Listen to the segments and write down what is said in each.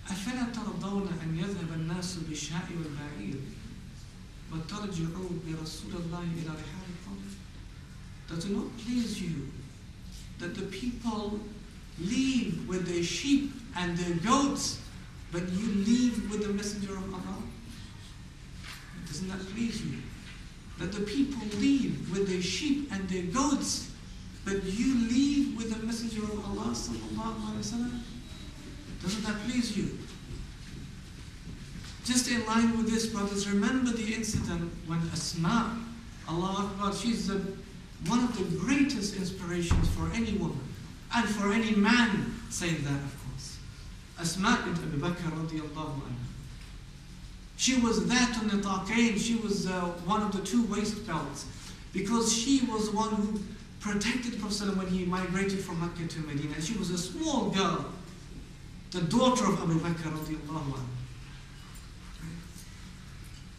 أفلا ترضون أن يذهب الناس بالشاء والبعير وترجعوا برسول الله إلى رحالكم? Does it not please you that the people leave with their sheep and their goats, but you leave with the messenger of Allah? Doesn't that please you? That the people leave with their sheep and their goats, but you leave with the messenger of Allah sallallahu alaihi wasallam? Doesn't that please you? Just in line with this, brothers, remember the incident when Asma, Allah Akbar, she's one of the greatest inspirations for any woman and for any man saying that, of course. Asma bint Abu Bakr radiallahu anha. She was that on the Nitaqain, she was one of the two waist belts, because she was the one who protected the Prophet when he migrated from Mecca to Medina. And she was a small girl, the daughter of Abu Bakr radiallahu anha.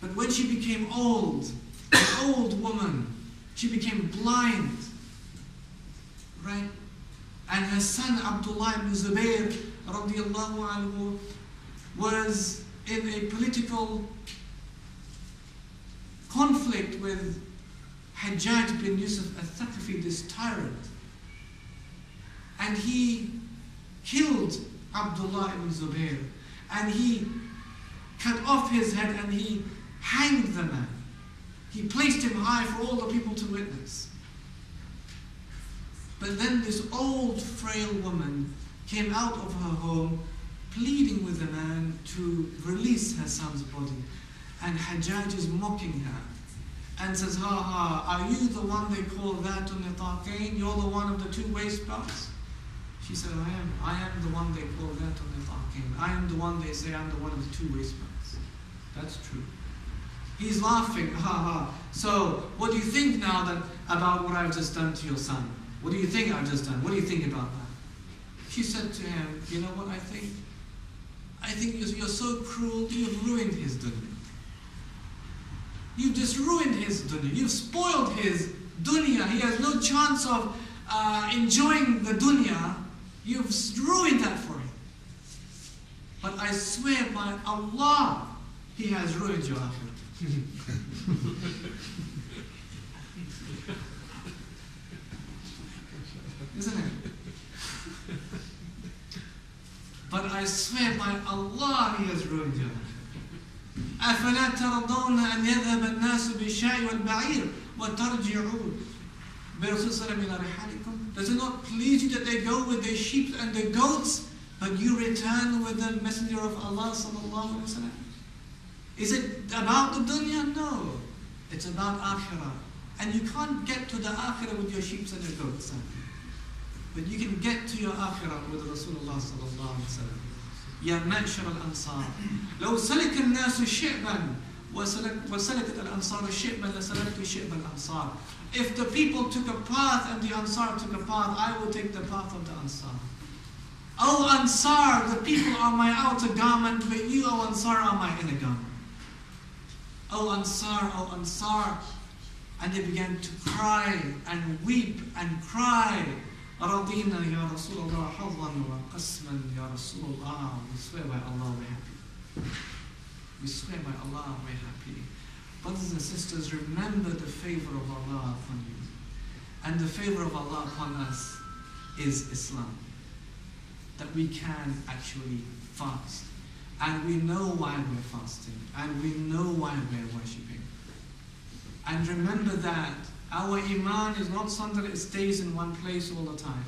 But when she became old, an old woman, she became blind, right? And her son Abdullah ibn Zubayr radiallahu anhu was in a political conflict with Hajjaj bin Yusuf al-Thaqafi, this tyrant. And he killed Abdullah ibn Zubayr, and he cut off his head and he hanged the man. He placed him high for all the people to witness. But then this old, frail woman came out of her home pleading with the man to release her son's body. And Hajjaj is mocking her and says, "Ha ha, are you the one they call that on the Nitaqain? You're the one of the two waist belts?" She said, I am the one they call that on the Nitaqain. I am the one they say I'm the one of the two waist belts. That's true. He's laughing, ha ha. So, what do you think now about what I've just done to your son? What do you think I've just done? What do you think about that? She said to him, "You know what I think? I think you're so cruel, you've ruined his dunya. You've just ruined his dunya. You've spoiled his dunya. He has no chance of enjoying the dunya. You've ruined that for him. But I swear by Allah, he has ruined your akhirah." Isn't it? But I swear by Allah, he has ruined your akhirah. أَفَلَا تَرَضَوْنَ أَنْ يَذْهَبَ النَّاسُ بِالشَّاءِ وَالْبَعِيرِ وَتَرْجِعُوا بِرَسُولِ صَلَّى اللَّهُ عَلَيْهِ وَسَلَّمَ? Does it not please you that they go with their sheep and their goats, but you return with the messenger of Allah sallallahu alaihi wasallam? Is it about the dunya? No. It's about akhirah. And you can't get to the akhirah with your sheep and your goats. But you can get to your akhirah with Rasulullah sallallahu alaihi wasallam. يا معشر الأنصار لو سلك الناس شعبا وسلكت الأنصار شعبا لسلكت شعب الأنصار. If the people took a path and the Ansar took a path, I will take the path of the Ansar. O Ansar, the people are my outer garment, but you, O Ansar, are my inner garment. O Ansar, O Ansar. And they began to cry and weep and cry. رَضِينَا يَا رَسُولَ اللَّهِ حَظًّا وَقَسْمًا يَا رَسُولَ اللَّهِ. We swear by Allah, we're happy. We swear by Allah, we're happy. Brothers and sisters, remember the favor of Allah upon you. And the favor of Allah upon us is Islam. That we can actually fast. And we know why we're fasting. And we know why we're worshipping. And remember that our iman is not something that stays in one place all the time.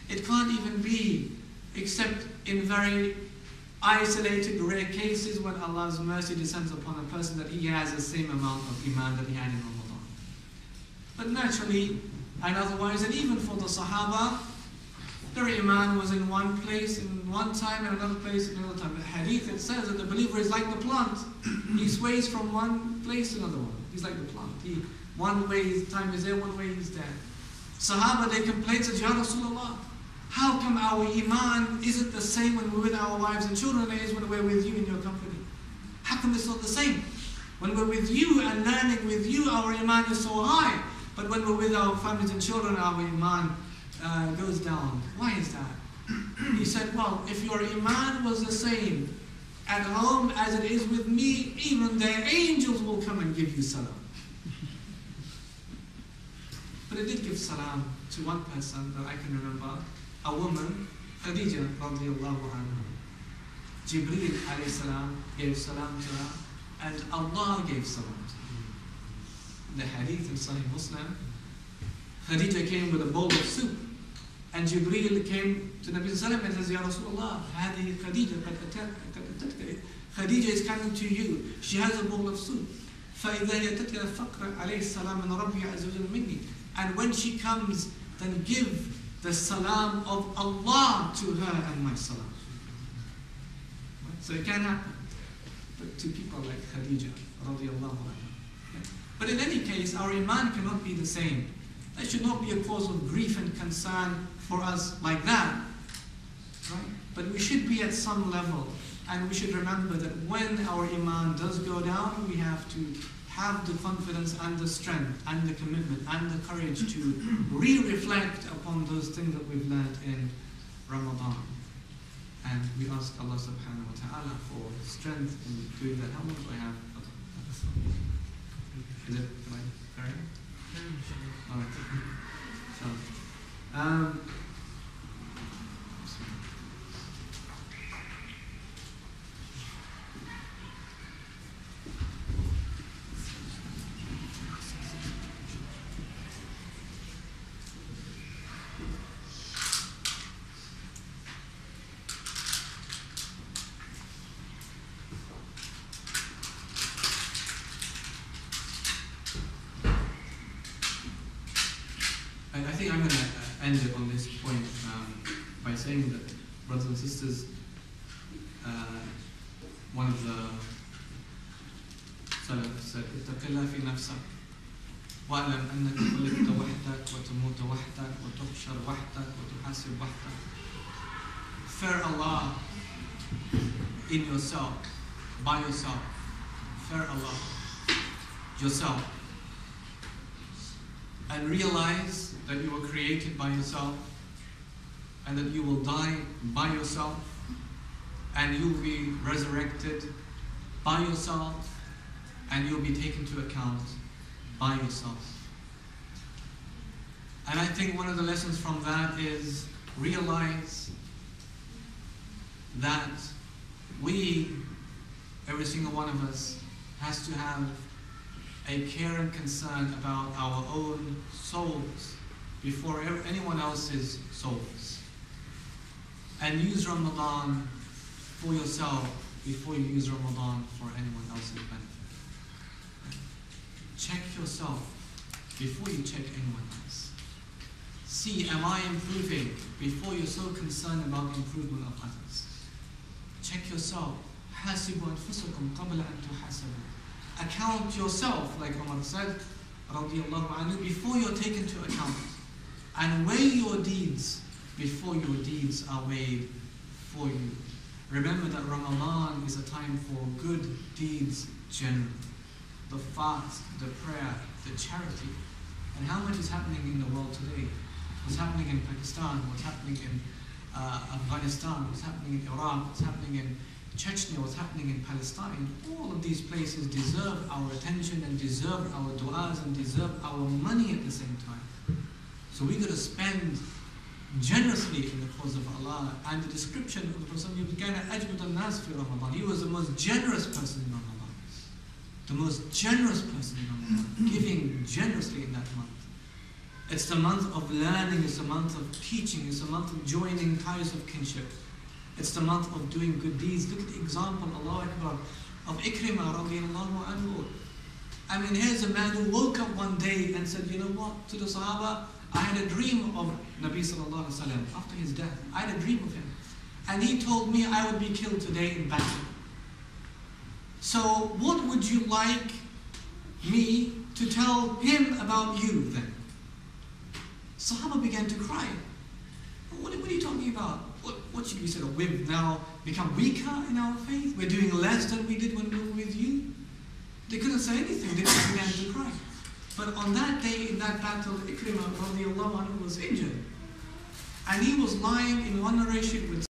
It can't even be except in very isolated, rare cases when Allah's mercy descends upon a person that he has the same amount of iman that he had in Ramadan. But naturally, and otherwise, and even for the Sahaba, their iman was in one place in one time and another place in another time. In the hadith, it says that the believer is like the plant. He sways from one place to another one. He's like the plant. One way his time is there, one way he's there. Sahaba, they complained, said, "Ya Rasulullah, how come our iman isn't the same when we're with our wives and children as when we're with you in your company? How come it's not the same? When we're with you and learning with you, our iman is so high. But when we're with our families and children, our iman goes down. Why is that?" He said, well, if your iman was the same at home as it is with me, even the angels will come and give you salam. But I did give salam to one person that I can remember, a woman, Khadija radiallahu anha. Jibreel alayhi salam gave salam to her, and Allah gave salam to her. The hadith in Sahih Muslim, Khadija came with a bowl of soup, and Jibreel came to Nabi Sallallahu and says, Ya Rasulullah, هذه Khadija قد أتتك. Khadija is coming to you. She has a bowl of soup. فإذا هي تتك فقر عليه السلام من ربي عز وجل مني. And when she comes, then give the salam of Allah to her and my salam. So it can happen. But to people like Khadija radiallahu anha. But in any case, our iman cannot be the same. That should not be a cause of grief and concern for us like that. Right? But we should be at some level, and we should remember that when our iman does go down, we have to have the confidence and the strength and the commitment and the courage to re-reflect upon those things that we've learned in Ramadan. And we ask Allah subhanahu wa ta'ala for strength in doing that. How much do I have? Is it right? All right? All right. So, I think I'm going to end it on this point by saying that, brothers and sisters, one of the Salaf said, اتق الله في نفسك واعلم أنك خلقت وحدك وتموت وحدك وتحشر وحدك وتحاسب وحدك. Fear Allah in yourself, by yourself. Fear Allah yourself. And realize that you were created by yourself, and that you will die by yourself, and you will be resurrected by yourself, and you'll be taken to account by yourself. And I think one of the lessons from that is realize that we, every single one of us, has to have a care and concern about our own souls before anyone else's souls. And use Ramadan for yourself before you use Ramadan for anyone else's benefit. Check yourself before you check anyone else. See, am I improving before you're so concerned about the improvement of others? Check yourself. حاسبوا أنفسكم قبل أن تحاسبوا. Account yourself, like Umar said, radiallahu anhu, before you're taken to account. And weigh your deeds before your deeds are weighed for you. Remember that Ramadan is a time for good deeds generally. The fast, the prayer, the charity. And how much is happening in the world today? What's happening in Pakistan? What's happening in Afghanistan? What's happening in Iraq? What's happening in Chechnya, what's happening in Palestine? All of these places deserve our attention and deserve our du'as and deserve our money at the same time. So we got to spend generously in the cause of Allah. And the description of the Prophet, he was the most generous person in Ramadan. The most generous person in Ramadan, giving generously in that month. It's the month of learning, it's the month of teaching, it's the month of joining ties of kinship. It's the month of doing good deeds. Look at the example, Allahu Akbar, of Ikrimah radiallahu anhu. I mean, here's a man who woke up one day and said, you know what, to the Sahaba, I had a dream of Nabi sallallahu alaihi wasallam after his death. I had a dream of him. And he told me I would be killed today in battle. So what would you like me to tell him about you then? Sahaba began to cry. What are you talking about? What should we say? We've now become weaker in our faith? We're doing less than we did when we were with you? They couldn't say anything. They just began to cry. But on that day, in that battle, Ikrimah radiallahu anhu was injured. And he was lying in one narration with